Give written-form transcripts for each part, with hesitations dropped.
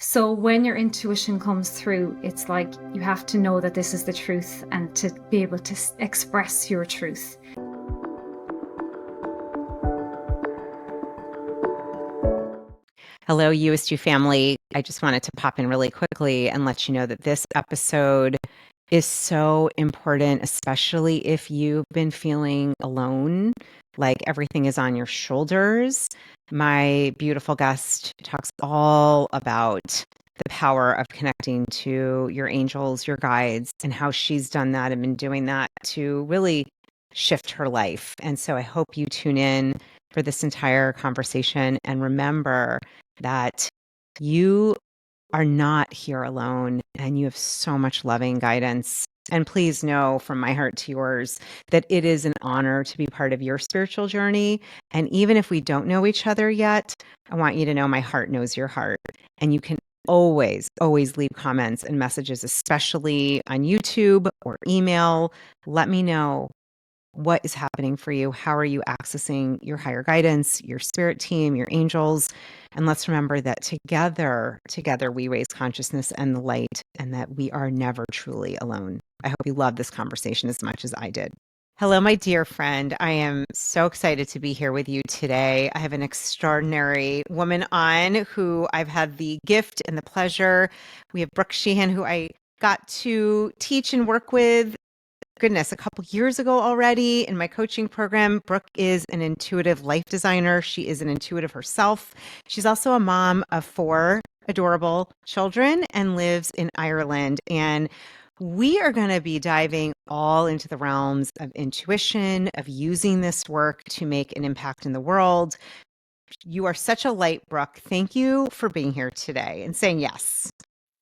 So when your intuition comes through, it's like you have to know that this is the truth and to be able to express your truth. Hello, USG family. I just wanted to pop in really quickly and let you know that this episode is so important, especially if you've been feeling alone, like everything is on your shoulders. My beautiful guest talks all about the power of connecting to your angels, your guides, and how she's done that and been doing that to really shift her life. And so I hope you tune in for this entire conversation and remember that you are not here alone and you have so much loving guidance. And please know from my heart to yours that it is an honor to be part of your spiritual journey. And even if we don't know each other yet, I want you to know my heart knows your heart. And you can always, always leave comments and messages, especially on YouTube or email. Let me know what is happening for you. How are you accessing your higher guidance, your spirit team, your angels? And let's remember that together we raise consciousness and the light, and that we are never truly alone. I hope you love this conversation as much as I did. Hello, my dear friend. I am so excited to be here with you today. I have an extraordinary woman on who I've had the gift and the pleasure. We have Brooke Sheehan, who I got to teach and work with a couple years ago already in my coaching program. Brooke is an intuitive life designer. She is an intuitive herself. She's also a mom of 4 adorable children and lives in Ireland. And we are going to be diving all into the realms of intuition, of using this work to make an impact in the world. You are such a light, Brooke. Thank you for being here today and saying yes.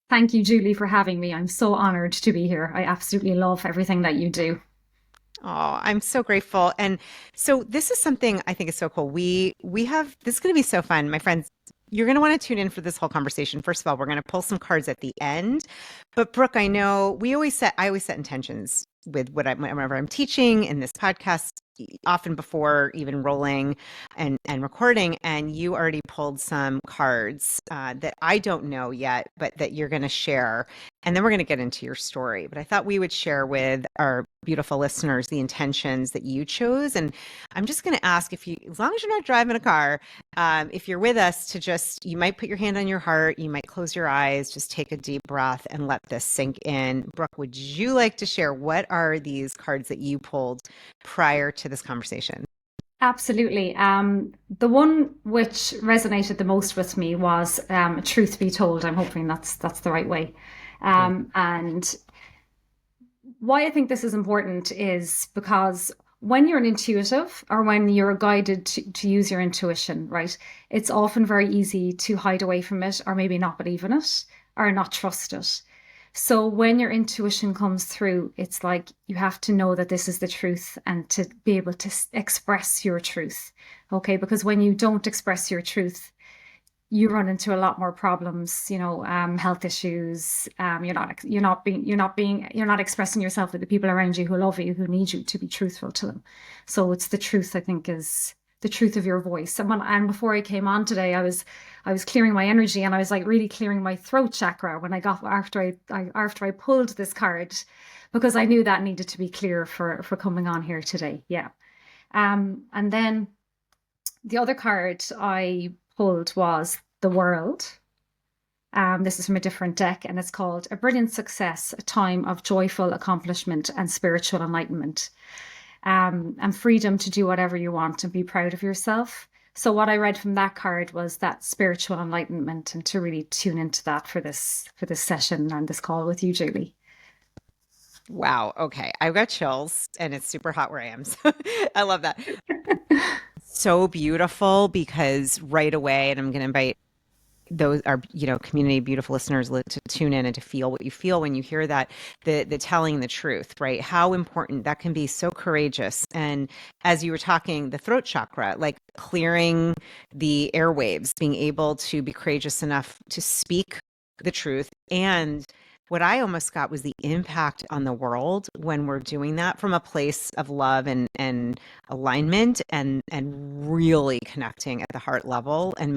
Thank you, Julie, for having me. I'm so honored to be here. I absolutely love everything that you do. Oh, I'm so grateful. And so this is something I think is so cool. We have this is going to be so fun. My friends, you're going to want to tune in for this whole conversation. First of all, we're going to pull some cards at the end. But Brooke, I know I always set intentions with whenever I'm teaching in this podcast, often before even rolling and recording. And you already pulled some cards that I don't know yet, but that you're going to share. And then we're going to get into your story. But I thought we would share with our beautiful listeners the intentions that you chose. And I'm just going to ask if you, as long as you're not driving a car, if you're with us, to just, you might put your hand on your heart, you might close your eyes, just take a deep breath and let this sink in. Brooke, would you like to share what are these cards that you pulled prior to this conversation? Absolutely. The one which resonated the most with me was "Truth Be Told." I'm hoping that's the right way. Great. And why I think this is important is because when you're an intuitive or when you're guided to use your intuition, right, it's often very easy to hide away from it or maybe not believe in it or not trust it. So when your intuition comes through, it's like you have to know that this is the truth and to be able to express your truth. Okay, because when you don't express your truth, you run into a lot more problems, health issues. You're not expressing yourself with the people around you who love you, who need you to be truthful to them. So it's the truth, I think, is the truth of your voice. And before I came on today, I was clearing my energy and I was like really clearing my throat chakra when I got after I pulled this card, because I knew that needed to be clear for coming on here today. Yeah. And then the other card I pulled was the World. This is from a different deck, and it's called A Brilliant Success, a Time of Joyful Accomplishment and Spiritual Enlightenment. And freedom to do whatever you want and be proud of yourself. So what I read from that card was that spiritual enlightenment, and to really tune into that for this session and this call with you, Julie. Wow. Okay. I've got chills and it's super hot where I am. So I love that. So beautiful because right away, and I'm going to invite those are community beautiful listeners to tune in and to feel what you feel when you hear that, the telling the truth, right? How important that can be, so courageous. And as you were talking, the throat chakra, like clearing the airwaves, being able to be courageous enough to speak the truth and what I almost got was the impact on the world when we're doing that from a place of love and alignment and really connecting at the heart level and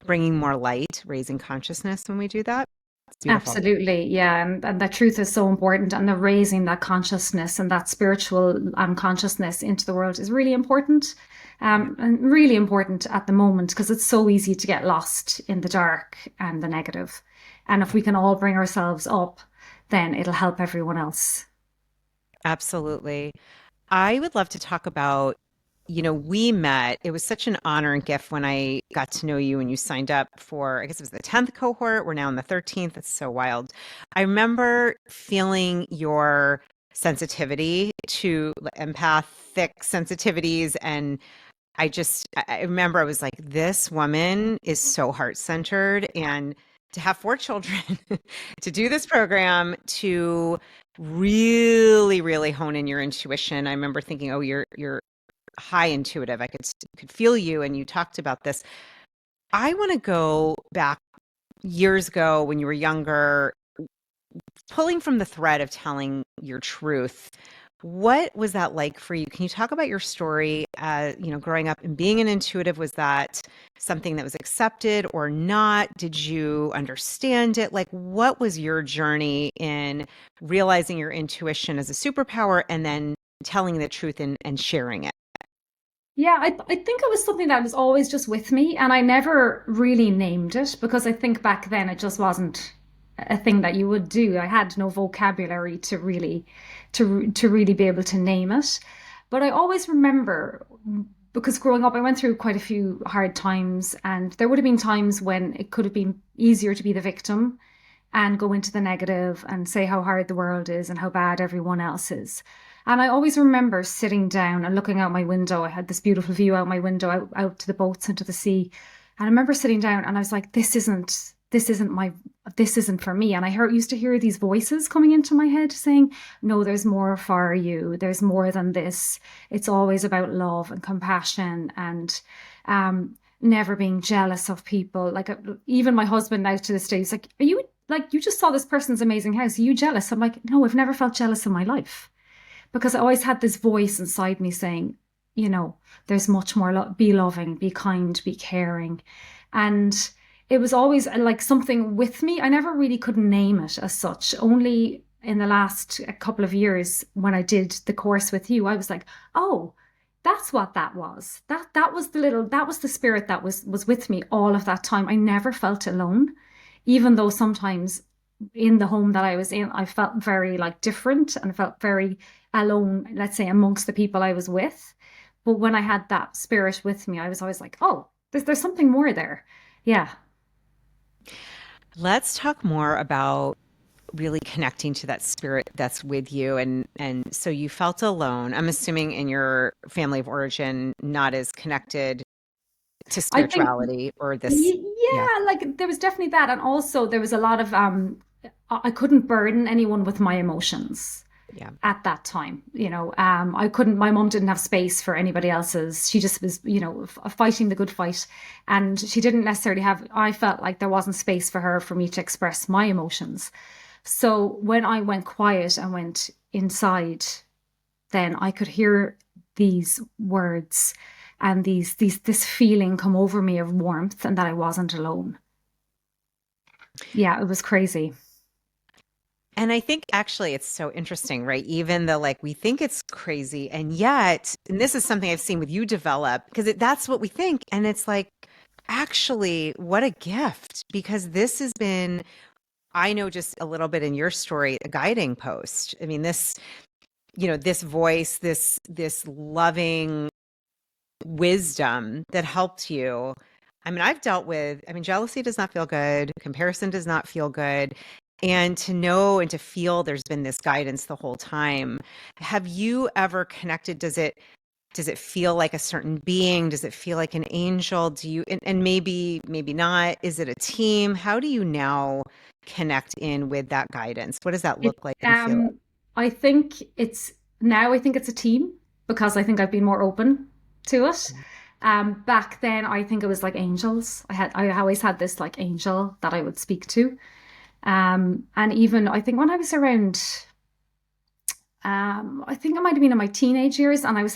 bringing more light, raising consciousness when we do that. It's beautiful. Absolutely, yeah, and that truth is so important, and the raising that consciousness and that spiritual consciousness into the world is really important, Yeah. and really important at the moment because it's so easy to get lost in the dark and the negative. And if we can all bring ourselves up, then it'll help everyone else. Absolutely. I would love to talk about, we met. It was such an honor and gift when I got to know you and you signed up for, I guess it was the 10th cohort. We're now in the 13th. It's so wild. I remember feeling your sensitivity to empathic sensitivities. And I remember I was like, this woman is so heart-centered. And to have 4 children, to do this program, to really, really hone in your intuition. I remember thinking, oh, you're high intuitive. I could feel you, and you talked about this. I want to go back years ago when you were younger, pulling from the thread of telling your truth. What was that like for you? Can you talk about your story, growing up and being an intuitive? Was that something that was accepted or not? Did you understand it? Like, what was your journey in realizing your intuition as a superpower and then telling the truth and sharing it? Yeah, I think it was something that was always just with me, and I never really named it because I think back then it just wasn't a thing that you would do. I had no vocabulary to really be able to name it. But I always remember because growing up I went through quite a few hard times, and there would have been times when it could have been easier to be the victim and go into the negative and say how hard the world is and how bad everyone else is. And I always remember sitting down and looking out my window. I had this beautiful view out my window, out to the boats and to the sea. And I remember sitting down and I was like, this isn't for me. And used to hear these voices coming into my head saying, no, there's more for you. There's more than this. It's always about love and compassion and, never being jealous of people. Like even my husband now to this day, he's like, are you like, you just saw this person's amazing house. Are you jealous? I'm like, no, I've never felt jealous in my life because I always had this voice inside me saying, you know, there's much more, be loving, be kind, be caring. And it was always like something with me. I never really could name it as such. Only in the last couple of years when I did the course with you, I was like, oh, that's what that was. That was the spirit that was with me all of that time. I never felt alone, even though sometimes in the home that I was in, I felt very like different and felt very alone, let's say, amongst the people I was with. But when I had that spirit with me, I was always like, oh, there's something more there. Yeah. Let's talk more about really connecting to that spirit that's with you and so you felt alone. I'm assuming in your family of origin, not as connected to I think spirituality or this. Yeah. Yeah, like there was definitely that. And also there was a lot of I couldn't burden anyone with my emotions Yeah. at that time. I couldn't, my mom didn't have space for anybody else's. She just was, fighting the good fight. And she didn't necessarily I felt like there wasn't space for her for me to express my emotions. So when I went quiet and went inside, then I could hear these words and this feeling come over me of warmth and that I wasn't alone. Yeah, it was crazy. And I think actually it's so interesting, right? Even though like we think it's crazy and yet, and this is something I've seen with you develop because that's what we think. And it's like, actually, what a gift because this has been, I know just a little bit in your story, a guiding post. I mean, this voice, this loving wisdom that helped you. I mean, jealousy does not feel good. Comparison does not feel good. And to know and to feel there's been this guidance the whole time. Have you ever connected? Does it feel like a certain being? Does it feel like an angel? And maybe not. Is it a team? How do you now connect in with that guidance? What does that It look like and feel like? I think I think it's a team because I think I've been more open to it. Back then I think it was like angels. I always had this like angel that I would speak to. And even I think when I was around, I think I might have been in my teenage years, and I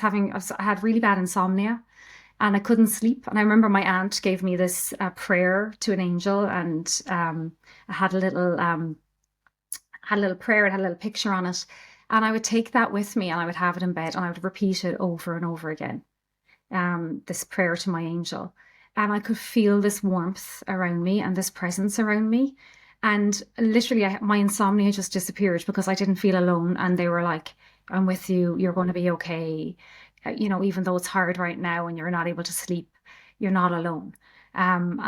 had really bad insomnia, and I couldn't sleep. And I remember my aunt gave me this prayer to an angel, and I had a little prayer, it had a little picture on it, and I would take that with me, and I would have it in bed, and I would repeat it over and over again, this prayer to my angel. And I could feel this warmth around me and this presence around me. And literally, my insomnia just disappeared because I didn't feel alone. And they were like, I'm with you. You're going to be okay. Even though it's hard right now and you're not able to sleep, you're not alone. Um,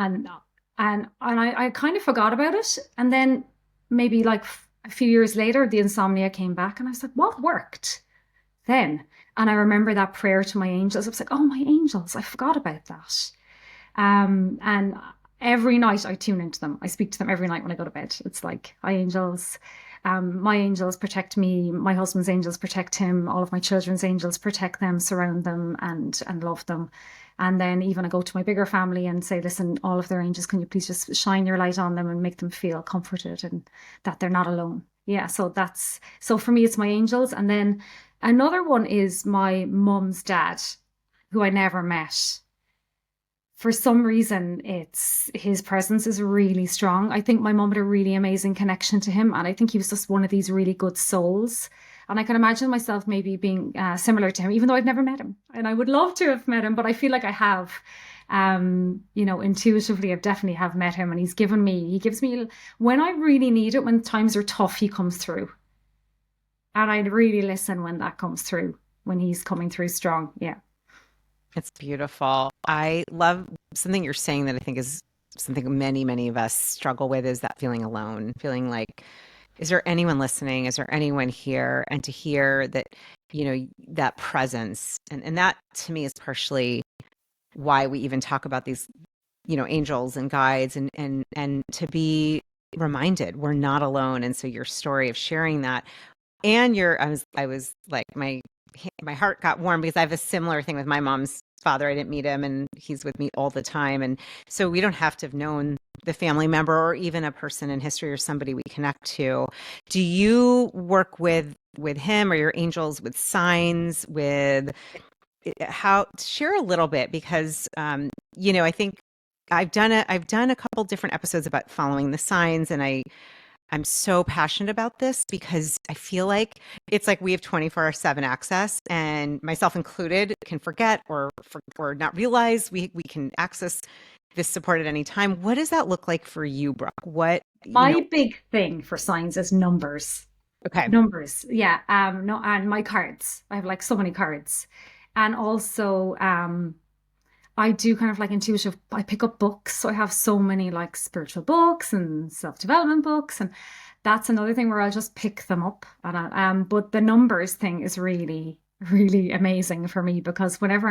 and I kind of forgot about it. And then maybe like a few years later, the insomnia came back, and I was like, what worked then? And I remember that prayer to my angels. I was like, oh, my angels, I forgot about that. And every night I tune into them. I speak to them every night when I go to bed. It's like, hi, angels. My angels protect me. My husband's angels protect him. All of my children's angels protect them, surround them, and love them. And then even I go to my bigger family and say, listen, all of their angels, can you please just shine your light on them and make them feel comforted and that they're not alone. Yeah, so for me, it's my angels. And then another one is my mum's dad, who I never met. For some reason, it's his presence is really strong. I think my mum had a really amazing connection to him, and I think he was just one of these really good souls. And I can imagine myself maybe being similar to him, even though I've never met him. And I would love to have met him, but I feel like I have. Intuitively, I definitely have met him, and he gives me, when I really need it, when times are tough, he comes through. And I really listen when that comes through, when he's coming through strong. Yeah. It's beautiful. I love something you're saying that I think is something many, many of us struggle with is that feeling alone, feeling like, is there anyone listening? Is there anyone here? And to hear that, that presence. And that to me is partially why we even talk about these, angels and guides and to be reminded we're not alone. And so your story of sharing that and I was like, my heart got warm because I have a similar thing with my mom's father. I didn't meet him, and he's with me all the time. And so we don't have to have known the family member or even a person in history or somebody we connect to. Do you work with him or your angels with signs, with how share a little bit? Because I think I've done a couple different episodes about following the signs, and I'm so passionate about this because I feel like it's like we have 24/7 access, and myself included can forget or not realize we can access this support at any time. What does that look like for you, Brooke? My big thing for signs is numbers. Okay. Numbers, yeah. No, and my cards. I have like so many cards. And also, I do kind of like intuitive, I pick up books. So I have so many like spiritual books and self-development books. And that's another thing where I'll just pick them up. But the numbers thing is really, really amazing for me because whenever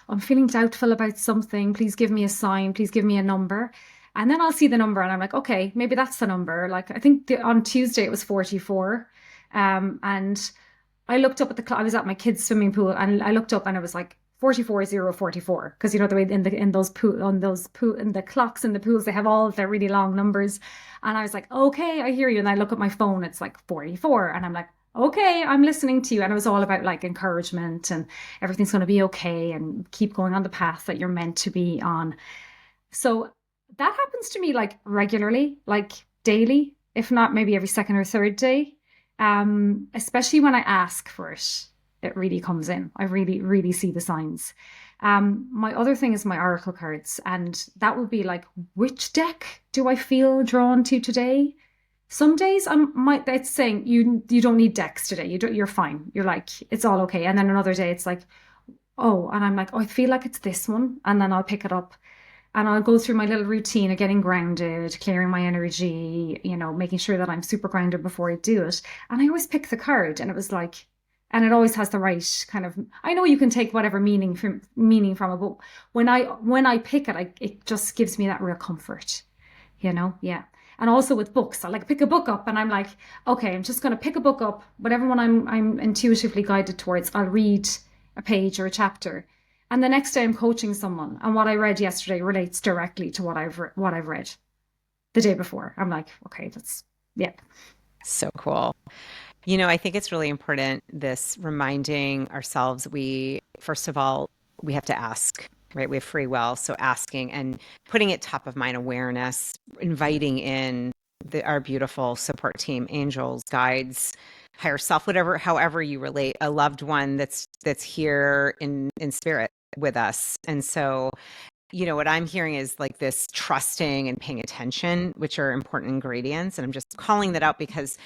I'm feeling doubtful about something, please give me a sign, please give me a number. And then I'll see the number and I'm like, okay, maybe that's the number. Like I think on Tuesday it was 44. And I looked up at the clock. I was at my kids' swimming pool and I looked up and it was like 44:044 because the way in those pool on those pool in the clocks in the pools they have all of their really long numbers, and I was like, okay, I hear you. And I look at my phone, it's like 44, and I'm like, okay, I'm listening to you. And it was all about like encouragement and everything's going to be okay and keep going on the path that you're meant to be on. So that happens to me like regularly, like daily, if not maybe every second or third day. Especially when I ask for it, it really comes in. I really, really see the signs. My other thing is my oracle cards, and that would be like, which deck do I feel drawn to today? Some days it's saying you don't need decks today. You're fine. You're like, it's all okay. And then another day it's like, oh, and I'm like, oh, I feel like it's this one, and then I'll pick it up and I'll go through my little routine of getting grounded, clearing my energy, making sure that I'm super grounded before I do it. And I always pick the card, and it was like, and it always has the right kind of. I know you can take whatever meaning from it, but when I pick it, it just gives me that real comfort, yeah. And also with books, I like pick a book up, and I'm like, okay, I'm just going to pick a book up, whatever one I'm intuitively guided towards. I'll read a page or a chapter. And the next day I'm coaching someone, and what I read yesterday relates directly to what I've read. the day before. I'm like, okay, that's, yeah. So cool. I think it's really important this reminding ourselves first of all, we have to ask, right? We have free will. So asking and putting it top of mind awareness, inviting in our beautiful support team, angels, guides, higher self, whatever, however you relate, a loved one that's here in spirit with us. And so, what I'm hearing is like this trusting and paying attention, which are important ingredients. And I'm just calling that out because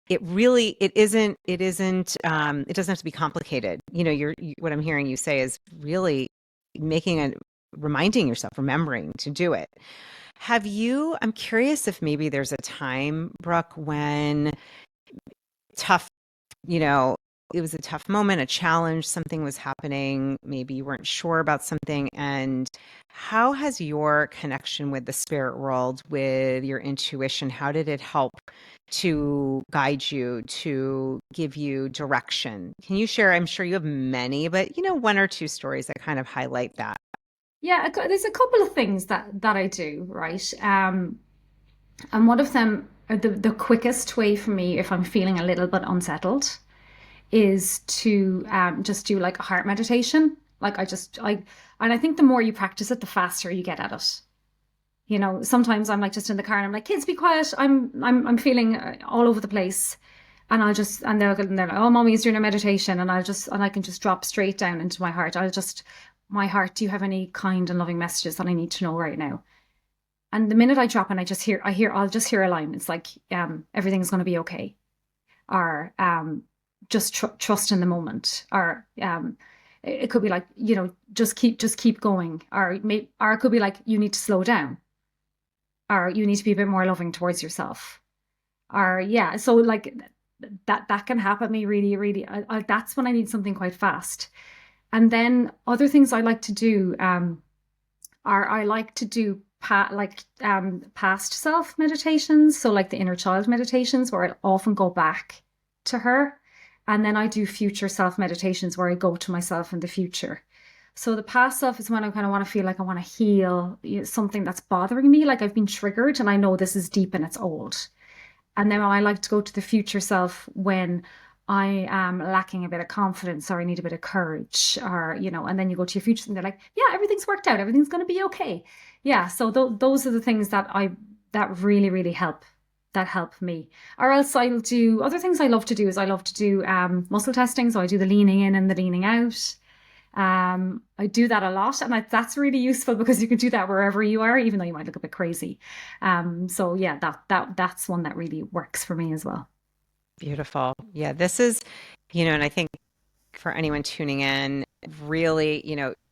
it doesn't have to be complicated. What I'm hearing you say is really reminding yourself, remembering to do it. I'm curious if maybe there's a time, Brooke, when tough, you know, it was a tough moment, a challenge, something was happening, maybe you weren't sure about something. And how has your connection with the spirit world, with your intuition, how did it help to guide you, to give you direction? Can you share? I'm sure you have many, but one or two stories that kind of highlight that. Yeah, there's a couple of things that I do, right? And one of them, the quickest way for me, if I'm feeling a little bit unsettled, is to just do like a heart meditation. Like and I think the more you practice it, the faster you get at it. Sometimes I'm like just in the car and I'm like, kids, be quiet. I'm feeling all over the place, and they're like, oh, mommy's doing a meditation, and I can just drop straight down into my heart. My heart, do you have any kind and loving messages that I need to know right now? And the minute I drop and I'll just hear a line. It's like, everything's going to be okay, or just trust in the moment, or it could be like, just keep going, or it could be like, you need to slow down, or you need to be a bit more loving towards yourself, or yeah. So like that can happen to me really, really. That's when I need something quite fast. And then other things I like to do are I like to do past self meditations. So like the inner child meditations where I often go back to her. And then I do future self meditations where I go to myself in the future. So the past self is when I kind of want to feel like I want to heal something that's bothering me, like I've been triggered and I know this is deep and it's old. And then I like to go to the future self when I am lacking a bit of confidence or I need a bit of courage, or, and then you go to your future and they're like, yeah, everything's worked out. Everything's going to be okay. Yeah. So those are the things that really, really help me. Or else I'll do other things. I love to do muscle testing. So I do the leaning in and the leaning out. I do that a lot, and that's really useful because you can do that wherever you are, even though you might look a bit crazy. So yeah, that's one that really works for me as well. Beautiful. Yeah, this is, and I think for anyone tuning in, really,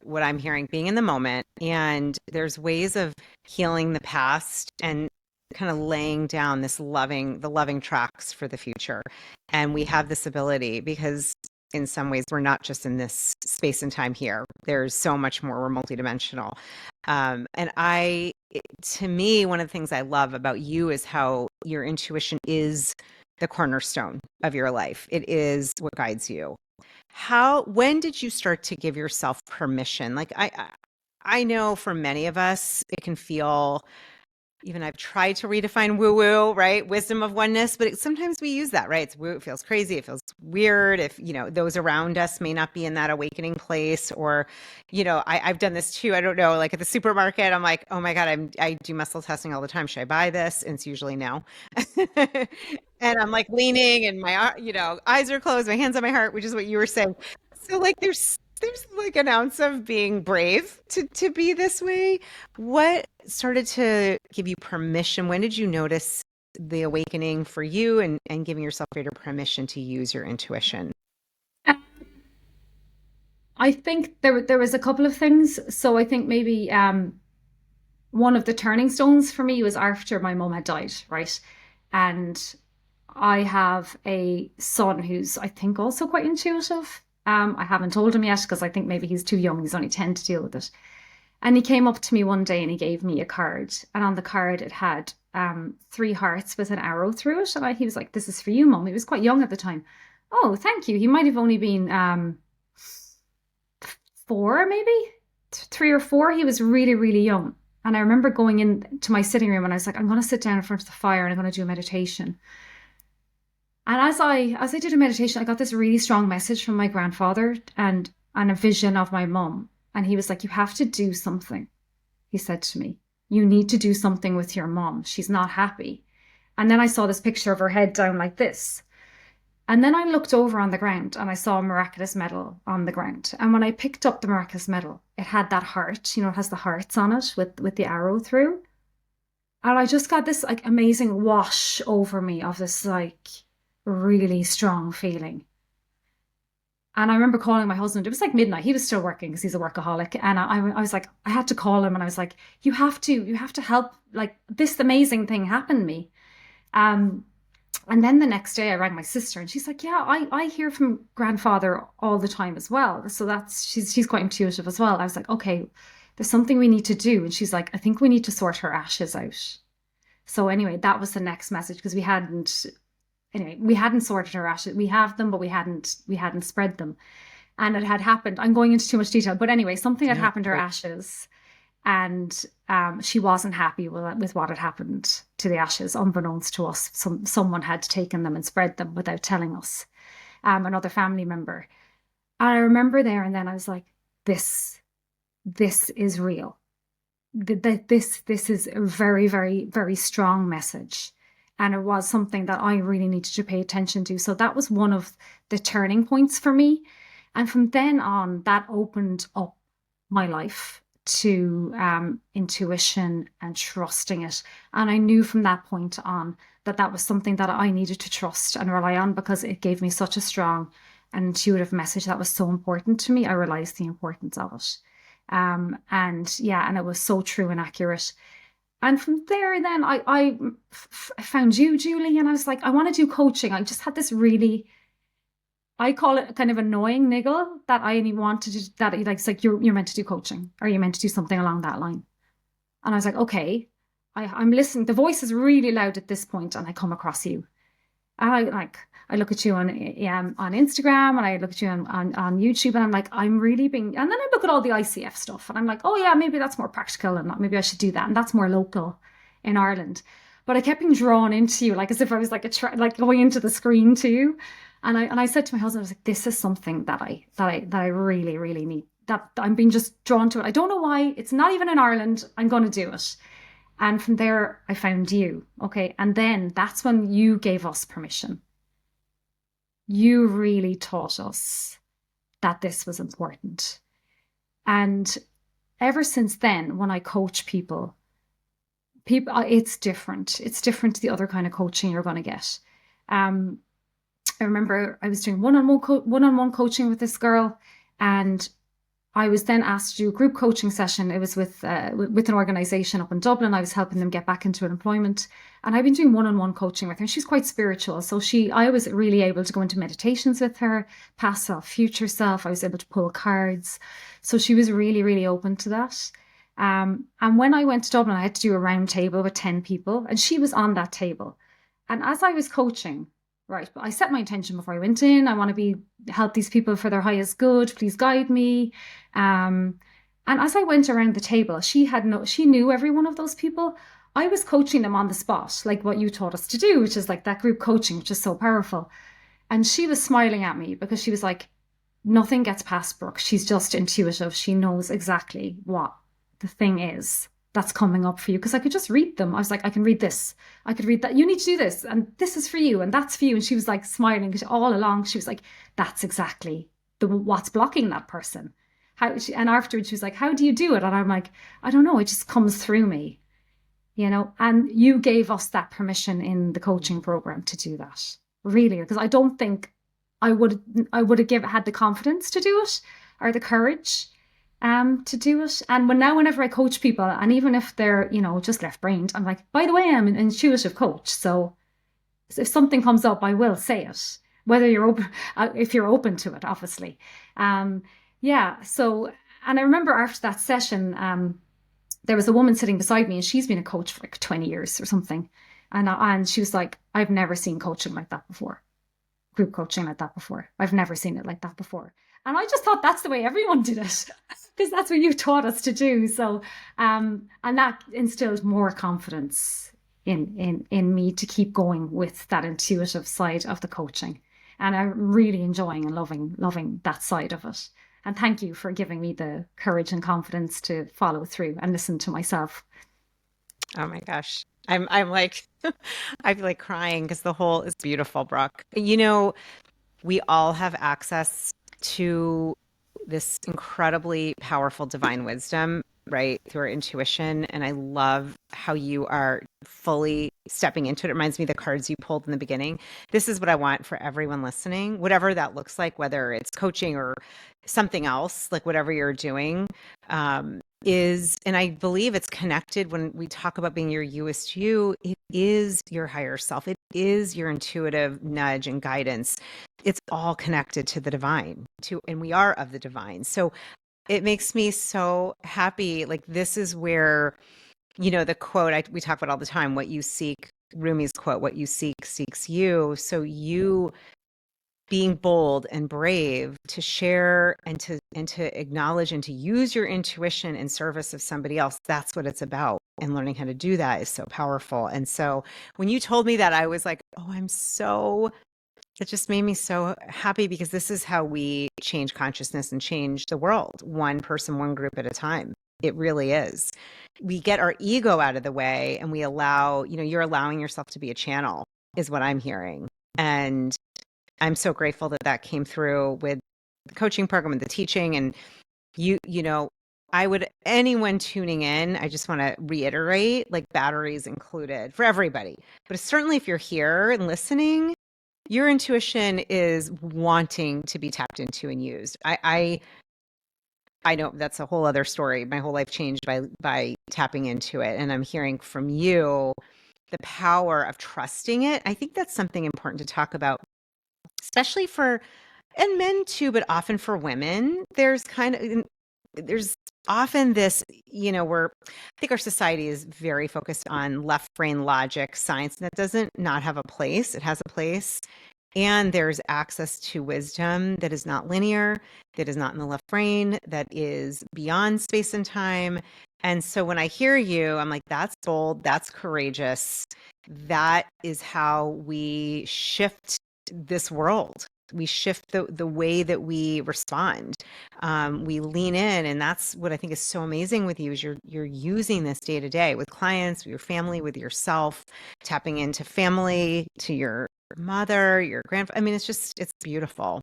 what I'm hearing, being in the moment, and there's ways of healing the past and kind of laying down the loving tracks for the future. And we have this ability because in some ways we're not just in this space and time here. There's so much more. We're multidimensional. And to me, one of the things I love about you is how your intuition is the cornerstone of your life. It is what guides you. When did you start to give yourself permission? Like I know for many of us, it can feel, even I've tried to redefine woo woo, right? Wisdom of oneness, but sometimes we use that, right? It's woo, it feels crazy. It feels weird. If, those around us may not be in that awakening place, or, I've done this too. I don't know, like at the supermarket, I'm like, oh my God, I do muscle testing all the time. Should I buy this? And it's usually no. And I'm like leaning and my, eyes are closed, my hands on my heart, which is what you were saying. So like, there's like an ounce of being brave to be this way. What started to give you permission? When did you notice the awakening for you, and giving yourself greater permission to use your intuition? I think there was a couple of things. So I think maybe one of the turning stones for me was after my mom had died, right? And I have a son who's, I think, also quite intuitive. I haven't told him yet because I think maybe he's too young. He's only 10 to deal with it. And he came up to me one day and he gave me a card. And on the card, it had three hearts with an arrow through it. And he was like, this is for you, Mum. He was quite young at the time. Oh, thank you. He might have only been four, maybe 3 or 4. He was really, really young. And I remember going into my sitting room and I was like, I'm going to sit down in front of the fire and I'm going to do a meditation. And as I did a meditation, I got this really strong message from my grandfather and a vision of my mum. And he was like, you have to do something. He said to me, you need to do something with your mom. She's not happy. And then I saw this picture of her head down like this. And then I looked over on the ground and I saw a miraculous medal on the ground. And when I picked up the miraculous medal, it had that heart, it has the hearts on it with the arrow through. And I just got this like amazing wash over me of this like really strong feeling. And I remember calling my husband. It was like midnight. He was still working because he's a workaholic. And I was like, I had to call him and I was like, you have to help. Like this amazing thing happened to me. And then the next day I rang my sister and she's like, yeah, I hear from grandfather all the time as well. So she's quite intuitive as well. I was like, okay, there's something we need to do. And she's like, I think we need to sort her ashes out. So anyway, that was the next message because we hadn't sorted her ashes. We have them, but we hadn't spread them. And it had happened. I'm going into too much detail, but anyway, something had happened to her ashes. And she wasn't happy with what had happened to the ashes, unbeknownst to us. Someone had taken them and spread them without telling us, another family member. And I remember there and then I was like, this is real. This is a very, very, very strong message. And it was something that I really needed to pay attention to. So that was one of the turning points for me. And from then on, that opened up my life to intuition and trusting it. And I knew from that point on that was something that I needed to trust and rely on because it gave me such a strong and intuitive message that was so important to me. I realized the importance of it. And it was so true and accurate. And from there, then I found you, Julie, and I was like, I want to do coaching. I just had this really, I call it kind of annoying niggle that I wanted to, that it's like, you're meant to do coaching or you're meant to do something along that line. And I was like, okay, I'm listening. The voice is really loud at this point, and I come across you. And I look at you on Instagram and I look at you on YouTube and I'm like, I'm really being, and then I look at all the ICF stuff and I'm like, oh yeah, maybe that's more practical and maybe I should do that. And that's more local in Ireland. But I kept being drawn into you, like as if I was like going into the screen too. And I said to my husband, I was like, this is something that I really, really need, that I'm being just drawn to it. I don't know why. It's not even in Ireland. I'm going to do it. And from there, I found you. Okay. And then that's when you gave us permission. You really taught us that this was important. And ever since then, when I coach people, it's different. It's different to the other kind of coaching you're going to get. I remember I was doing one-on-one coaching with this girl, and I was then asked to do a group coaching session. It was with an organisation up in Dublin. I was helping them get back into employment. And I've been doing one-on-one coaching with her. She's quite spiritual. So I was really able to go into meditations with her, past self, future self. I was able to pull cards. So she was really, really open to that. And when I went to Dublin, I had to do a round table with 10 people. And she was on that table. And as I was coaching, right, but I set my intention before I went in. I want to help these people for their highest good. Please guide me. And as I went around the table, she knew every one of those people. I was coaching them on the spot, like what you taught us to do, which is like that group coaching, which is so powerful. And she was smiling at me because she was like, nothing gets past Brooke. She's just intuitive. She knows exactly what the thing is that's coming up for you, because I could just read them. I was like, I can read this, I could read that, you need to do this, and this is for you, and that's for you. And she was like smiling, because all along she was like, that's exactly what's blocking that person. And afterwards she was like, how do you do it? And I'm like, I don't know, it just comes through me, and you gave us that permission in the coaching program to do that, really, because I don't think I would have had the confidence to do it, or the courage to do it. And whenever I coach people, and even if they're, just left-brained, I'm like, by the way, I'm an intuitive coach. So if something comes up, I will say it, whether you're open, if you're open to it, obviously. So, and I remember after that session, there was a woman sitting beside me, and she's been a coach for like 20 years or something. And she was like, I've never seen coaching like that before. Group coaching like that before. I've never seen it like that before. And I just thought that's the way everyone did it because that's what you taught us to do. So, and that instilled more confidence in me to keep going with that intuitive side of the coaching. And I'm really enjoying and loving that side of it. And thank you for giving me the courage and confidence to follow through and listen to myself. Oh my gosh. I'm like I feel like crying because the whole is beautiful, Brooke. We all have access to this incredibly powerful divine wisdom, right, through our intuition. And I love how you are fully stepping into it. It reminds me of the cards you pulled in the beginning. This is what I want for everyone listening, whatever that looks like, whether it's coaching or something else, like whatever you're doing. And I believe it's connected when we talk about being your youest you, it is your higher self. It is your intuitive nudge and guidance. It's all connected to the divine, and we are of the divine. So it makes me so happy. Like this is where, the quote we talk about all the time, what you seek, Rumi's quote, what you seek seeks you. So you being bold and brave to share and to acknowledge and to use your intuition in service of somebody else, that's what it's about. And learning how to do that is so powerful. And so when you told me that, I was like, oh, it just made me so happy because this is how we change consciousness and change the world, one person, one group at a time. It really is. We get our ego out of the way and we allow, you're allowing yourself to be a channel, is what I'm hearing. And I'm so grateful that that came through with the coaching program and the teaching. And I would, anyone tuning in, I just want to reiterate, like batteries included for everybody. But certainly if you're here and listening, your intuition is wanting to be tapped into and used. I know that's a whole other story. My whole life changed by tapping into it. And I'm hearing from you the power of trusting it. I think that's something important to talk about, especially and men too, but often for women. There's often this, I think our society is very focused on left brain logic, science, and that doesn't not have a place. It has a place. And there's access to wisdom that is not linear, that is not in the left brain, that is beyond space and time. And so when I hear you, I'm like, that's bold, that's courageous. That is how we shift this world. We shift the way that we respond. We lean in, and that's what I think is so amazing with you is you're using this day to day with clients, with your family, with yourself, tapping into family, to your mother, your grandfather. I mean, it's beautiful.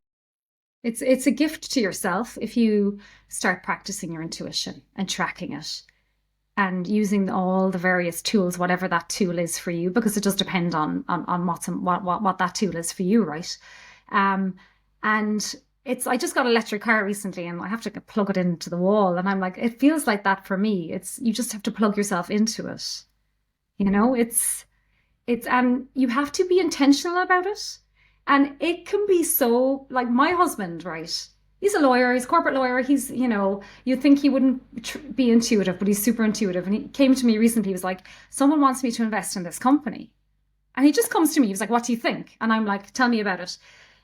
It's a gift to yourself if you start practicing your intuition and tracking it and using all the various tools, whatever that tool is for you, because it does depend on what that tool is for you, right? Um, and I just got an electric car recently and I have to plug it into the wall. And I'm like, it feels like that for me. You just have to plug yourself into it. And you have to be intentional about it. And it can be so, like my husband, right? He's a lawyer, he's a corporate lawyer. You'd think he wouldn't be intuitive, but he's super intuitive. And he came to me recently, he was like, someone wants me to invest in this company. And he just comes to me, he was like, what do you think? And I'm like, tell me about it.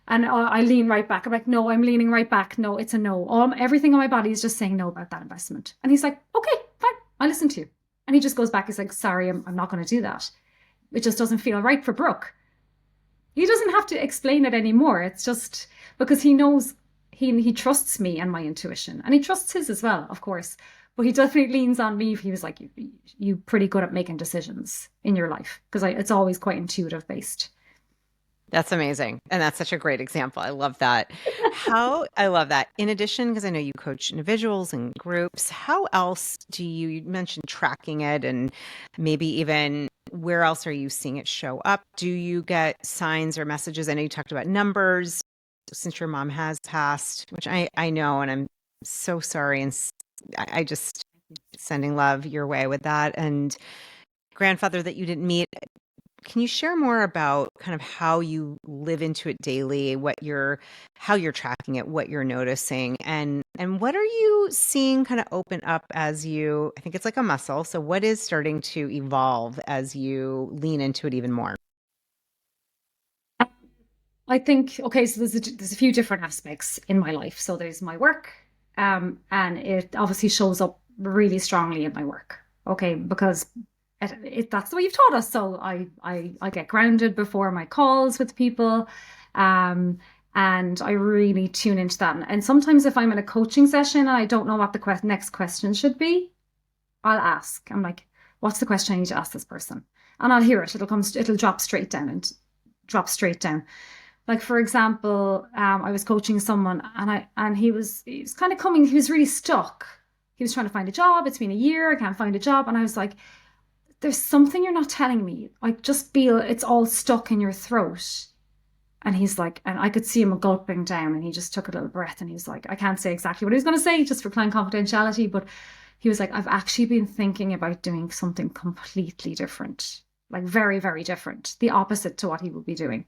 And I lean right back. I'm like, no, I'm leaning right back. No, it's a no. Everything on my body is just saying no about that investment. And he's like, okay, fine, I'll listen to you. And he just goes back, he's like, sorry, I'm not going to do that. It just doesn't feel right for Brooke. He doesn't have to explain it anymore. It's just because he knows he trusts me and my intuition, and he trusts his as well, of course. But he definitely leans on me. He was like, "You pretty good at making decisions in your life," because it's always quite intuitive based. That's amazing. And that's such a great example. I love that. I love that. In addition, because I know you coach individuals and groups, how else you mentioned tracking it and maybe even where else are you seeing it show up? Do you get signs or messages? I know you talked about numbers since your mom has passed, which I know, and I'm so sorry. And I just sending love your way with that. And grandfather that you didn't meet. Can you share more about kind of how you live into it daily, how you're tracking it, what you're noticing, and what are you seeing kind of open up I think it's like a muscle. So what is starting to evolve as you lean into it even more? I think, okay, so there's a few different aspects in my life. So there's my work, and it obviously shows up really strongly in my work. Okay, because that's the way you've taught us. So I get grounded before my calls with people, um, and I really tune into that. And sometimes if I'm in a coaching session and I don't know what the next question should be, I'll ask. I'm like, what's the question I need to ask this person? And I'll hear it. It'll drop straight down and drop straight down. Like for example, I was coaching someone, and he was kind of coming. He was really stuck. He was trying to find a job. It's been a year. I can't find a job, and I was like, "There's something you're not telling me. I just feel it's all stuck in your throat." And he's like, and I could see him gulping down, and he just took a little breath, and he was like, I can't say exactly what he was going to say, just for client confidentiality, but he was like, I've actually been thinking about doing something completely different, like very, very different, the opposite to what he would be doing.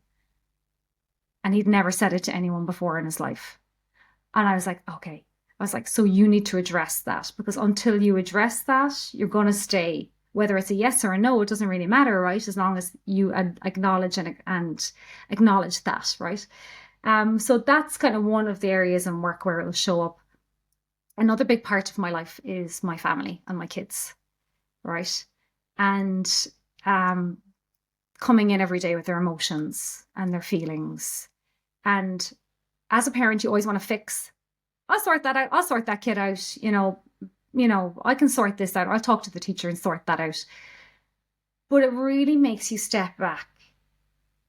And he'd never said it to anyone before in his life. And I was like, okay. I was like, so you need to address that, because until you address that, you're going to stay. Whether it's a yes or a no, it doesn't really matter, right? As long as you acknowledge and acknowledge that, right? So that's kind of one of the areas in work where it'll show up. Another big part of my life is my family and my kids, right? And um, coming in every day with their emotions and their feelings. And as a parent, you always want to fix. I'll sort that out. I'll sort that kid out. I can sort this out. I'll talk to the teacher and sort that out. But it really makes you step back,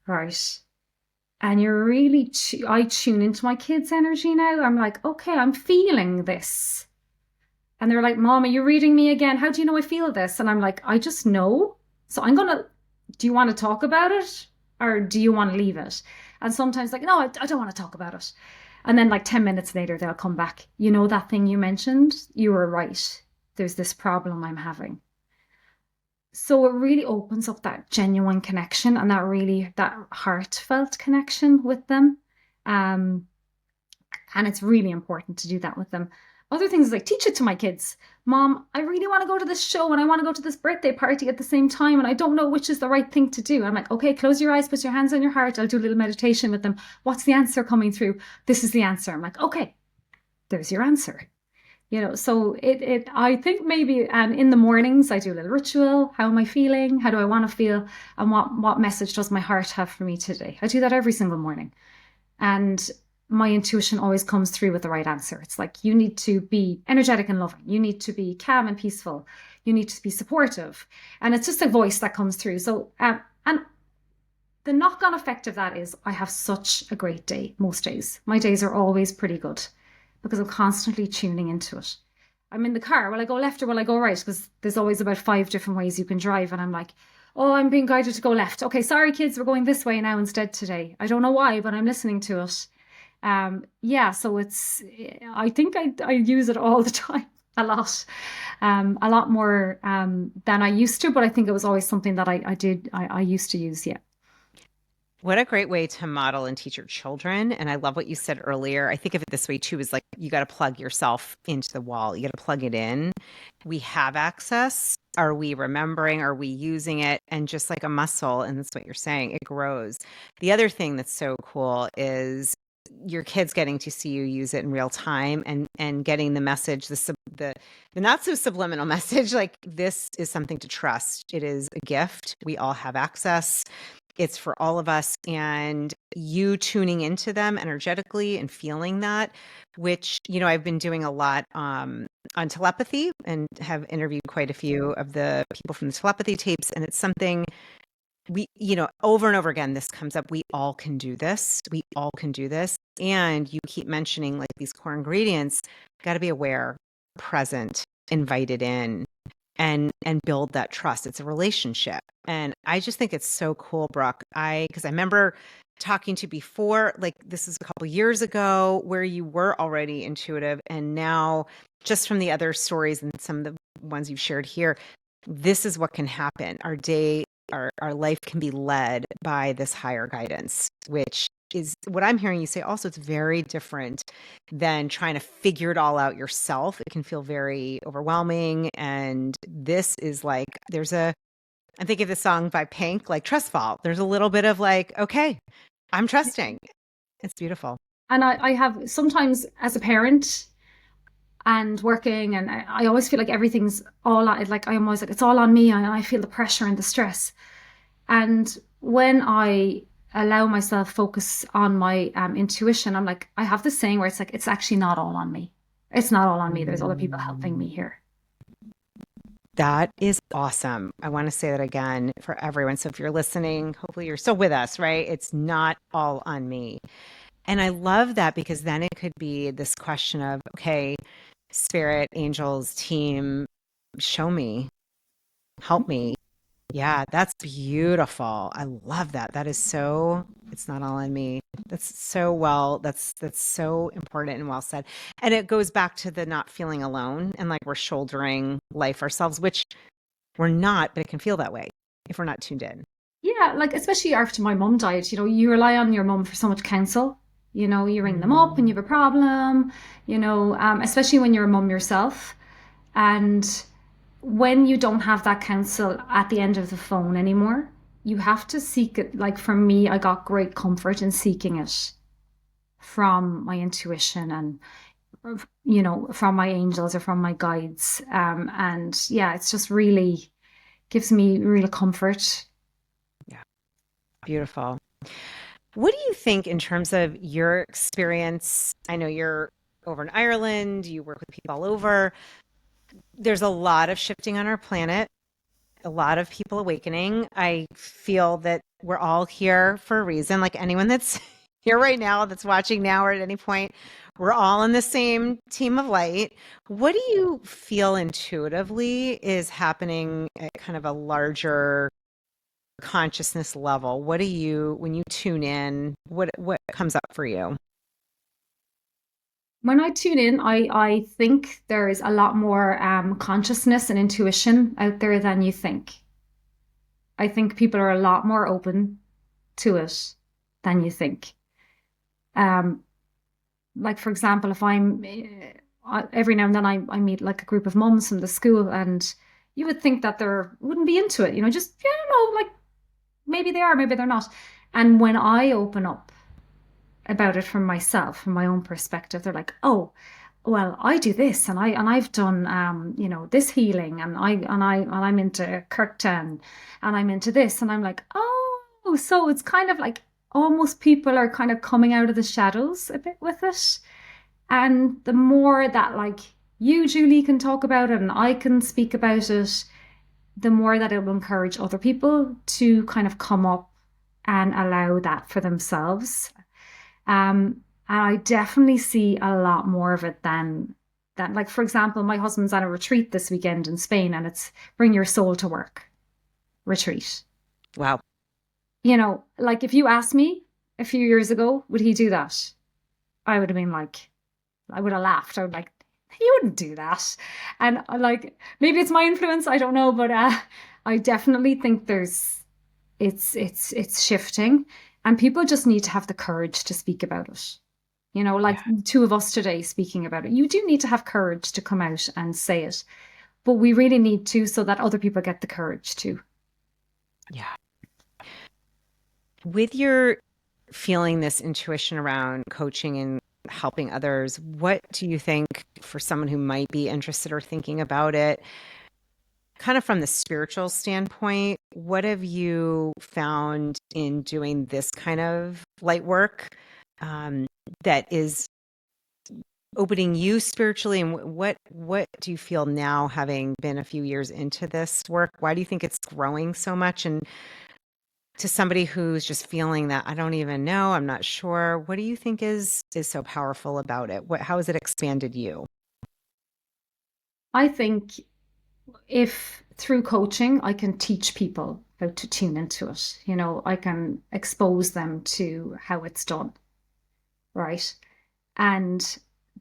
right? And you're really, I tune into my kids' energy now. I'm like, okay, I'm feeling this. And they're like, Mom, are you reading me again? How do you know I feel this? And I'm like, I just know. So do you want to talk about it? Or do you want to leave it? And sometimes like, no, I don't want to talk about it. And then like 10 minutes later, they'll come back. You know, that thing you mentioned, you were right. There's this problem I'm having. So it really opens up that genuine connection and that heartfelt connection with them. Um, and it's really important to do that with them. Other things like teach it to my kids. Mom, I really want to go to this show and I want to go to this birthday party at the same time. And I don't know which is the right thing to do. I'm like, okay, close your eyes, put your hands on your heart. I'll do a little meditation with them. What's the answer coming through? This is the answer. I'm like, okay, there's your answer. So I think maybe in the mornings I do a little ritual. How am I feeling? How do I want to feel? And what message does my heart have for me today? I do that every single morning. And my intuition always comes through with the right answer. It's like, you need to be energetic and loving. You need to be calm and peaceful. You need to be supportive. And it's just a voice that comes through. So, and the knock-on effect of that is I have such a great day most days. My days are always pretty good because I'm constantly tuning into it. I'm in the car. Will I go left or will I go right? Because there's always about 5 different ways you can drive. And I'm like, oh, I'm being guided to go left. Okay, sorry, kids, we're going this way now instead today. I don't know why, but I'm listening to it. So I think I use it all the time, a lot more than I used to, but I think it was always something that I used to use. Yeah. What a great way to model and teach your children. And I love what you said earlier. I think of it this way too, is like, you got to plug yourself into the wall. You got to plug it in. We have access. Are we remembering? Are we using it? And just like a muscle, and that's what you're saying, it grows. The other thing that's so cool is your kids getting to see you use it in real time and getting the message, the not so subliminal message, like, this is something to trust. It is a gift. We all have access. It's for all of us, and you tuning into them energetically and feeling that, which, I've been doing a lot on telepathy and have interviewed quite a few of the people from the telepathy tapes. And it's something over and over again, this comes up. We all can do this. We all can do this. And you keep mentioning like these core ingredients, got to be aware, present, invited in, and build that trust. It's a relationship. And I just think it's so cool, Brooke. Because I remember talking to you before, like this is a couple years ago, where you were already intuitive. And now, just from the other stories and some of the ones you've shared here, this is what can happen. Our life can be led by this higher guidance, which is what I'm hearing you say. Also, it's very different than trying to figure it all out yourself. It can feel very overwhelming. And this is like, I'm thinking of the song by Pink, like Trust Fall. There's a little bit of like, okay, I'm trusting. It's beautiful. And I have sometimes as a parent and working, and I always feel like everything's all on, like I'm always like, it's all on me. And I feel the pressure and the stress. And when I allow myself focus on my intuition, I'm like, I have this saying where it's like, it's actually not all on me. It's not all on me. There's other people helping me here. That is awesome. I want to say that again for everyone. So if you're listening, hopefully you're still with us, right? It's not all on me. And I love that because then it could be this question of, okay, spirit, angels, team, show me, help me. Yeah, that's beautiful. I love that. That is so, it's not all on me. That's so well, that's so important and well said. And it goes back to the not feeling alone and like we're shouldering life ourselves, which we're not, but it can feel that way if we're not tuned in. Yeah, like especially after my mum died, you rely on your mum for so much counsel. You ring them up and you have a problem, especially when you're a mum yourself. And when you don't have that counsel at the end of the phone anymore, you have to seek it. Like for me, I got great comfort in seeking it from my intuition and, from my angels or from my guides. And yeah, it's just really gives me real comfort. Yeah, beautiful. What do you think in terms of your experience? I know you're over in Ireland, you work with people all over. There's a lot of shifting on our planet, a lot of people awakening. I feel that we're all here for a reason. Like anyone that's here right now, that's watching now, or at any point, we're all in the same team of light. What do you feel intuitively is happening at kind of a larger consciousness level? What do you, when you tune in, what comes up for you? When I tune in, I think there is a lot more consciousness and intuition out there than you think. I think people are a lot more open to it than you think. Um, like for example, if every now and then I meet like a group of mums from the school, and you would think that they wouldn't be into it, just like maybe they are, maybe they're not. And when I open up about it from myself, from my own perspective, they're like, oh, well, I do this, and I've done this healing, and I'm into Kirkton, and I'm into this, and I'm like, oh, so it's kind of like almost people are kind of coming out of the shadows a bit with it. And the more that like you, Julie, can talk about it and I can speak about it, the more that it will encourage other people to kind of come up and allow that for themselves. And I definitely see a lot more of it than that. Like, for example, my husband's on a retreat this weekend in Spain, and it's Bring Your Soul to Work retreat. Wow. Like if you asked me a few years ago, would he do that? I would have been like, I would have laughed. I would like, he wouldn't do that. And like, maybe it's my influence, I don't know, but I definitely think it's shifting, and people just need to have the courage to speak about it. Like Yeah. the two of us today speaking about it. You do need to have courage to come out and say it, but we really need to so that other people get the courage too. Yeah. With your feeling this intuition around coaching and helping others, what do you think for someone who might be interested or thinking about it, kind of from the spiritual standpoint, what have you found in doing this kind of light work um, that is opening you spiritually? And what do you feel now, having been a few years into this work? Why do you think it's growing so much? And to somebody who's just feeling that I don't even know, I'm not sure, what do you think is so powerful about it? How has it expanded you? I think if through coaching I can teach people how to tune into it, I can expose them to how it's done, right? And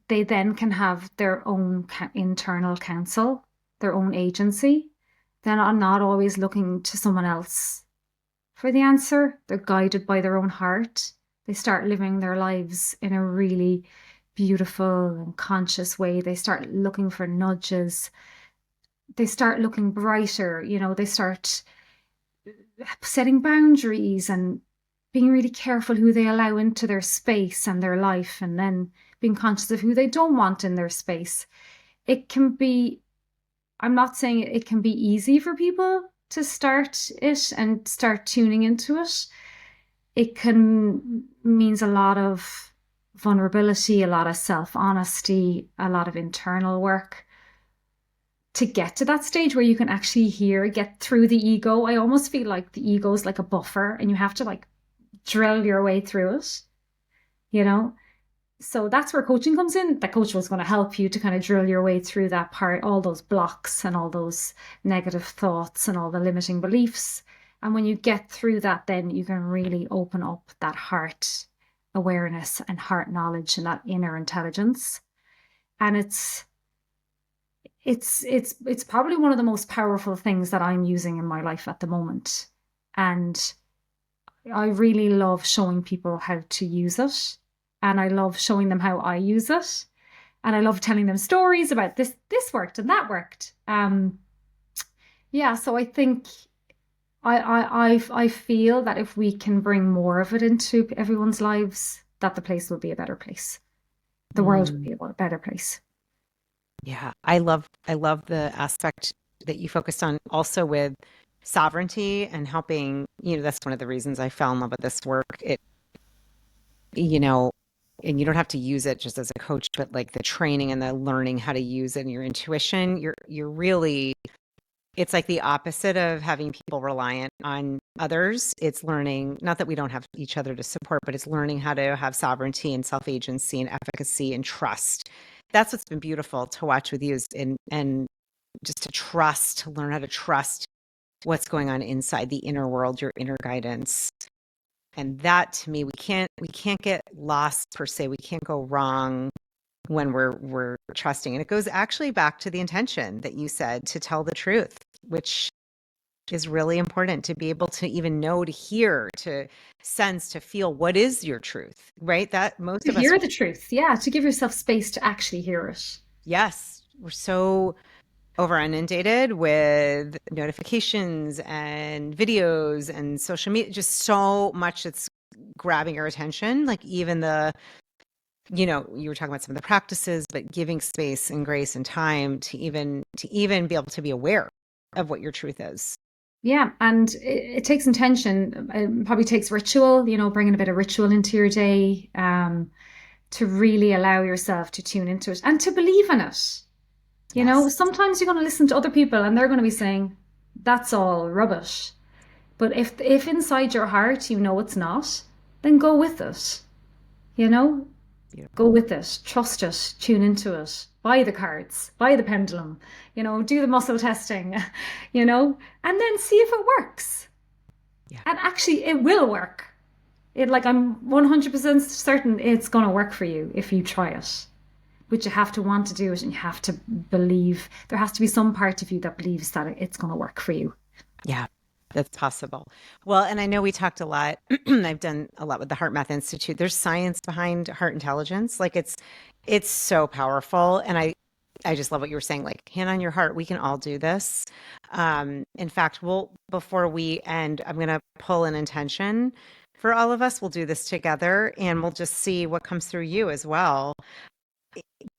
they then can have their own internal counsel, their own agency. Then are not always looking to someone else for the answer. They're guided by their own heart. They start living their lives in a really beautiful and conscious way. They start looking for nudges. They start looking brighter. They start setting boundaries and being really careful who they allow into their space and their life, and then being conscious of who they don't want in their space. It can be, I'm not saying it can be easy for people to start it and start tuning into it. It can means a lot of vulnerability, a lot of self-honesty, a lot of internal work to get to that stage where you can actually get through the ego. I almost feel like the ego is like a buffer and you have to like drill your way through it, you know? So that's where coaching comes in. The coach was going to help you to kind of drill your way through that part, all those blocks and all those negative thoughts and all the limiting beliefs. And when you get through that, then you can really open up that heart awareness and heart knowledge and that inner intelligence. And it's probably one of the most powerful things that I'm using in my life at the moment. And I really love showing people how to use it. And I love showing them how I use it. And I love telling them stories about this worked and that worked. Yeah, so I think I feel that if we can bring more of it into everyone's lives, that the place will be a better place. The world will be a better place. Yeah, I love the aspect that you focused on also with sovereignty and helping, that's one of the reasons I fell in love with this work. You know, and you don't have to use it just as a coach, but like the training and the learning how to use it and your intuition, you're really, it's like the opposite of having people reliant on others. It's learning, not that we don't have each other to support, but it's learning how to have sovereignty and self-agency and efficacy and trust. That's what's been beautiful to watch with you and just to trust, to learn how to trust what's going on inside the inner world, your inner guidance. And that to me, we can't get lost per se. We can't go wrong when we're trusting. And it goes actually back to the intention that you said to tell the truth, which is really important to be able to even know, to hear, to sense, to feel what is your truth, right? That most To of us, hear the truth, yeah, to give yourself space to actually hear it. yes, we're so over inundated with notifications and videos and social media, just so much that's grabbing our attention. Like even you were talking about some of the practices, but giving space and grace and time to even be able to be aware of what your truth is. Yeah, and it takes intention. It probably takes ritual, bringing a bit of ritual into your day, to really allow yourself to tune into it and to believe in it. Yes. Sometimes you're going to listen to other people and they're going to be saying, that's all rubbish. But if inside your heart you know it's not, then go with it. You know, Go Beautiful. with it, trust it, tune into it, buy the cards, buy the pendulum, do the muscle testing, and then see if it works. Yeah. And actually, it will work. I'm 100% certain it's going to work for you if you try it. But you have to want to do it and you have to believe. There has to be some part of you that believes that it's going to work for you. Yeah, that's possible. Well, and I know we talked a lot. I've done a lot with the Heart Math Institute. There's science behind heart intelligence. Like it's so powerful. And I just love what you were saying, like hand on your heart, we can all do this. In fact, before we end, I'm going to pull an intention for all of us. We'll do this together and we'll just see what comes through you as well.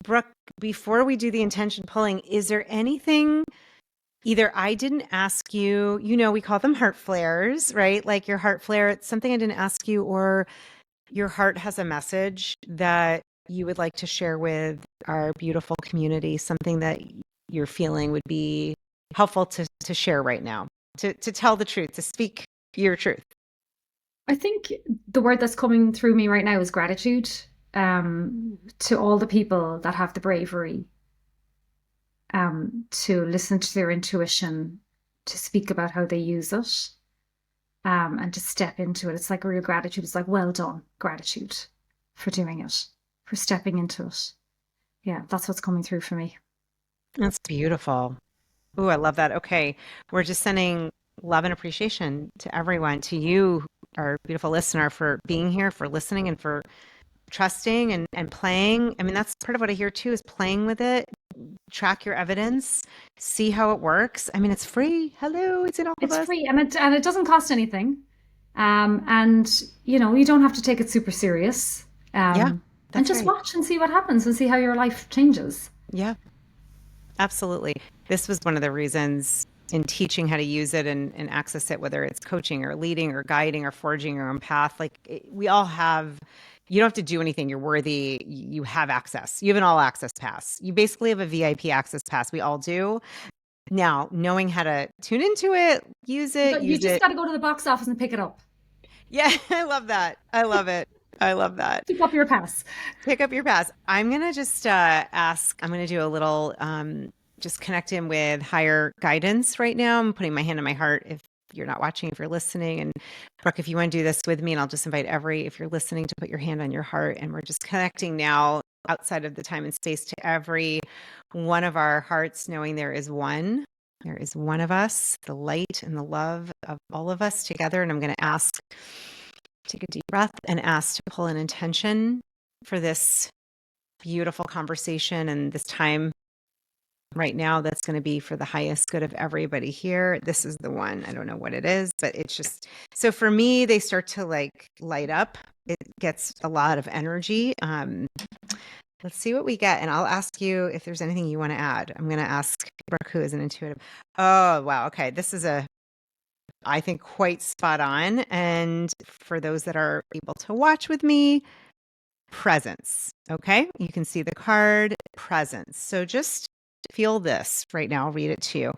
Brooke, before we do the intention pulling, is there anything either I didn't ask you, we call them heart flares, right? Like your heart flare, it's something I didn't ask you, or your heart has a message that you would like to share with our beautiful community, something that you're feeling would be helpful to share right now, to tell the truth, to speak your truth. I think the word that's coming through me right now is gratitude, to all the people that have the bravery, to listen to their intuition, to speak about how they use it, and to step into it. It's like real gratitude. It's like, well done, gratitude for doing it, for stepping into it. Yeah, that's what's coming through for me. That's beautiful. Ooh, I love that. Okay. We're just sending love and appreciation to everyone, to you, our beautiful listener, for being here, for listening, and for trusting and playing. I mean, that's part of what I hear too, is playing with it, track your evidence, see how it works. I mean, it's free. Hello, it's in all of It's us. free and it doesn't cost anything. And, you don't have to take it super serious. Yeah, And that's just right. watch and see what happens and see how your life changes. Yeah, absolutely. This was one of the reasons in teaching how to use it and access it, whether it's coaching or leading or guiding or forging your own path. Like we all have, you don't have to do anything. You're worthy. You have access. You have an all access pass. You basically have a VIP access pass. We all do. Now, knowing how to tune into it, You use just it. got to go to the box office and pick it up. Yeah, I love that. I love it. I love that. Pick up your pass. Pick up your pass. I'm going to just ask, I'm going to do a little, just connect in with higher guidance right now. I'm putting my hand on my heart if you're not watching, if you're listening. And Brooke, if you want to do this with me, and I'll just invite if you're listening, to put your hand on your heart. And we're just connecting now outside of the time and space to every one of our hearts, knowing there is one. There is one of us, the light and the love of all of us together. And I'm going to ask, take a deep breath and ask to pull an intention for this beautiful conversation and this time right now that's going to be for the highest good of everybody here. This is the one. I don't know what it is, but it's just, so for me, they start to like light up. It gets a lot of energy. Let's see what we get. And I'll ask you if there's anything you want to add. I'm going to ask Brooke, who is an intuitive. Oh, wow. Okay. This is I think, quite spot on. And for those that are able to watch with me, presence. Okay. You can see the card presence. So just feel this right now. I'll read it to you.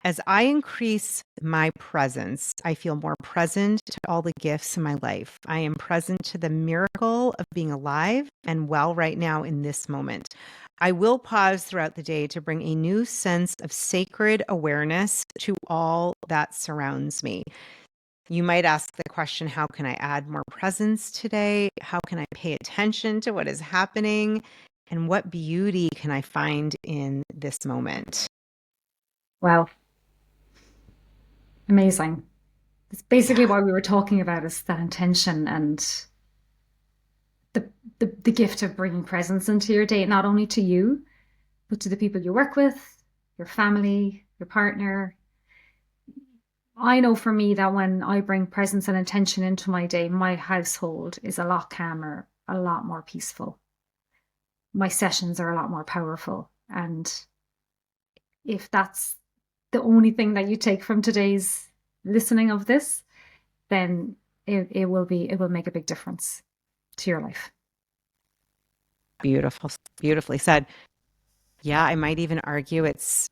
As I increase my presence, I feel more present to all the gifts in my life. I am present to the miracle of being alive and well right now in this moment. I will pause throughout the day to bring a new sense of sacred awareness to all that surrounds me. You might ask the question, how can I add more presence today? How can I pay attention to what is happening? And what beauty can I find in this moment? Wow, amazing. It's basically Yeah, what we were talking about is that intention and the gift of bringing presence into your day, not only to you, but to the people you work with, your family, your partner. I know for me that when I bring presence and intention into my day, my household is a lot calmer, a lot more peaceful. My sessions are a lot more powerful. And if that's the only thing that you take from today's listening of this, then it will make a big difference to your life. beautiful, beautifully said. Yeah, I might even argue it's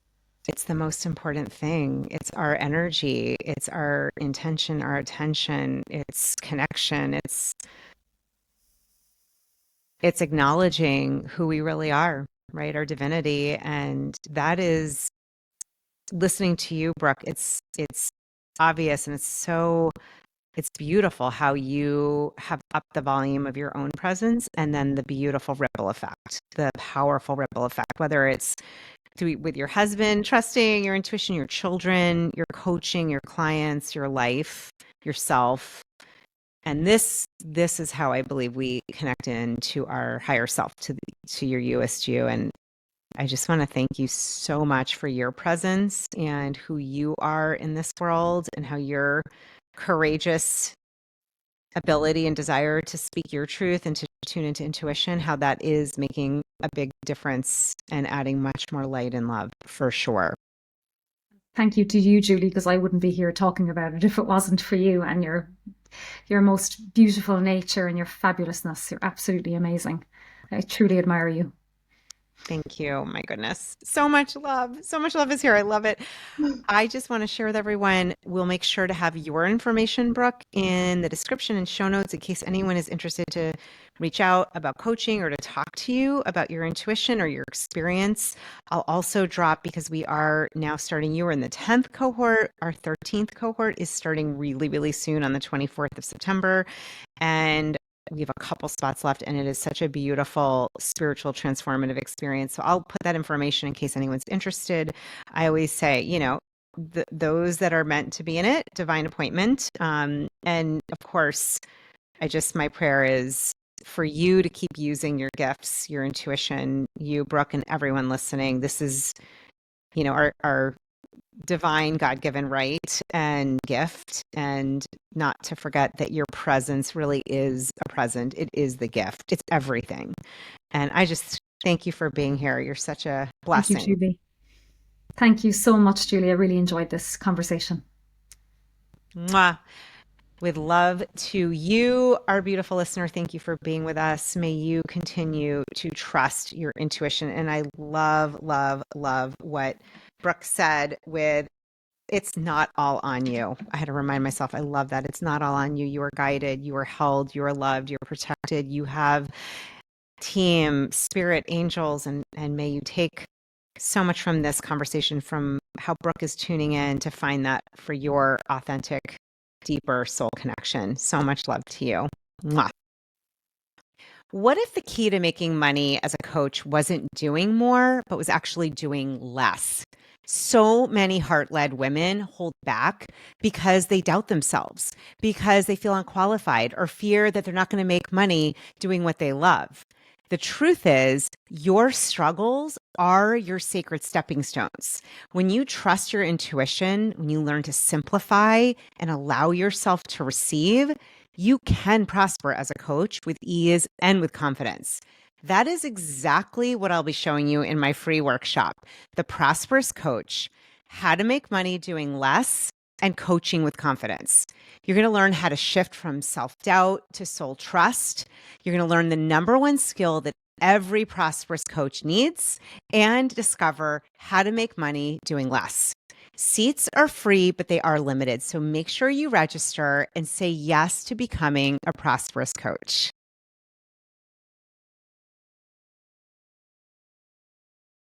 the most important thing. It's our energy, it's our intention, our attention, it's connection, it's acknowledging who we really are, right? Our divinity. And that is listening to you, Brooke. It's obvious and it's beautiful how you have upped the volume of your own presence and then the beautiful ripple effect, the powerful ripple effect, whether it's with your husband, trusting your intuition, your children, your coaching, your clients, your life, yourself. And this is how I believe we connect into our higher self, to your USG. And I just want to thank you so much for your presence and who you are in this world and how your courageous ability and desire to speak your truth and to tune into intuition, how that is making a big difference and adding much more light and love for sure. Thank you to you, Julie, because I wouldn't be here talking about it if it wasn't for you and your most beautiful nature and your fabulousness. You're absolutely amazing. I truly admire you. Thank you. My goodness. So much love. So much love is here. I love it. I just want to share with everyone, we'll make sure to have your information, Brooke, in the description and show notes in case anyone is interested to reach out about coaching or to talk to you about your intuition or your experience. I'll also drop, because we are now starting, you are in the 10th cohort. Our 13th cohort is starting really, really soon on the 24th of September. And we have a couple spots left, and it is such a beautiful spiritual transformative experience. So I'll put that information in case anyone's interested. I always say, those that are meant to be in it, divine appointment. And of course, my prayer is for you to keep using your gifts, your intuition, you, Brooke, and everyone listening. This is, our divine God-given right and gift, and not to forget that your presence really is a present. It is the gift. It's everything. And I just thank you for being here. You're such a Thank you, blessing. Julie. Thank you so much, Julie. I really enjoyed this conversation. Mwah. With love to you, our beautiful listener. Thank you for being with us. May you continue to trust your intuition. And I love, love, love what Brooke said with it's not all on you. I had to remind myself, I love that. It's not all on you. You are guided, you are held, you are loved, you're protected. You have team, spirit, angels, and may you take so much from this conversation, from how Brooke is tuning in to find that for your authentic, deeper soul connection. So much love to you. Mwah. What if the key to making money as a coach wasn't doing more, but was actually doing less? So many heart-led women hold back because they doubt themselves, because they feel unqualified or fear that they're not going to make money doing what they love. The truth is, your struggles are your sacred stepping stones. When you trust your intuition, when you learn to simplify and allow yourself to receive, you can prosper as a coach with ease and with confidence. That is exactly what I'll be showing you in my free workshop, The Prosperous Coach: How to Make Money Doing Less and Coaching with Confidence. You're going to learn how to shift from self-doubt to soul trust. You're going to learn the number one skill that every prosperous coach needs and discover how to make money doing less. Seats are free, but they are limited. So make sure you register and say yes to becoming a prosperous coach.